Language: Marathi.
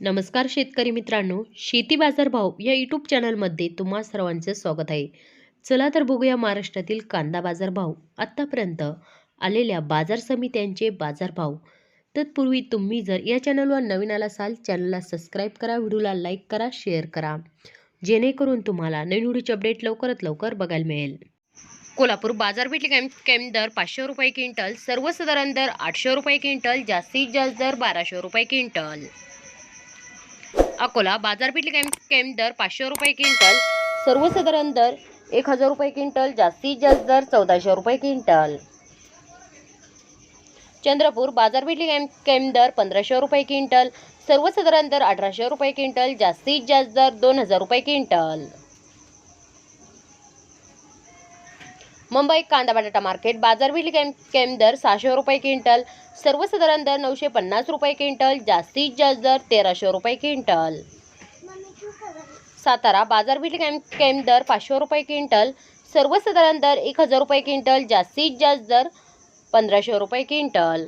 नमस्कार शेतकरी मित्रांनो, शेती बाजार भाव या यूट्यूब चॅनलमध्ये तुम्हा सर्वांचे स्वागत आहे. चला तर बघूया महाराष्ट्रातील कांदा बाजार भाव आतापर्यंत आलेल्या बाजार समित्यांचे बाजारभाव. तत्पूर्वी तुम्ही जर या चॅनलवर नवीन आला असाल, चॅनलला सबस्क्राईब करा, व्हिडिओला लाईक करा, शेअर करा, जेणेकरून तुम्हाला नवीन व्हिडिओचे अपडेट लवकरात लवकर बघायला मिळेल. कोल्हापूर बाजारपेठ कमी दर 500 रुपये क्विंटल, सर्वसाधारण दर 800 रुपये क्विंटल, जास्तीत जास्त दर 1200 रुपये क्विंटल. अकोला बाजारपेठ कमी दर 500 रुपये क्विंटल, सर्वसाधारण दर 1000 रुपये क्विंटल, जास्तीत जास्त दर 1400 रुपये क्विंटल. चंद्रपूर बाजारपेठ कमी दर 1500 रुपये क्विंटल, सर्वसाधारण दर 1800 रुपये क्विंटल, जास्तीत जास्त दर 2000 रुपये क्विंटल. मुंबई कांदा बटाटा मार्केट बाजारपेठ कमी दर 600 रुपये क्विंटल, सर्वसाधारण दर 950 रुपये क्विंटल, जास्तीत जास्त दर 1300 रुपये क्विंटल. सातारा बाजारपेठ कमी दर 500 रुपये क्विंटल, सर्वसाधारण दर 1000 रुपये क्विंटल, जास्तीत जास्त दर 1500 रुपये क्विंटल.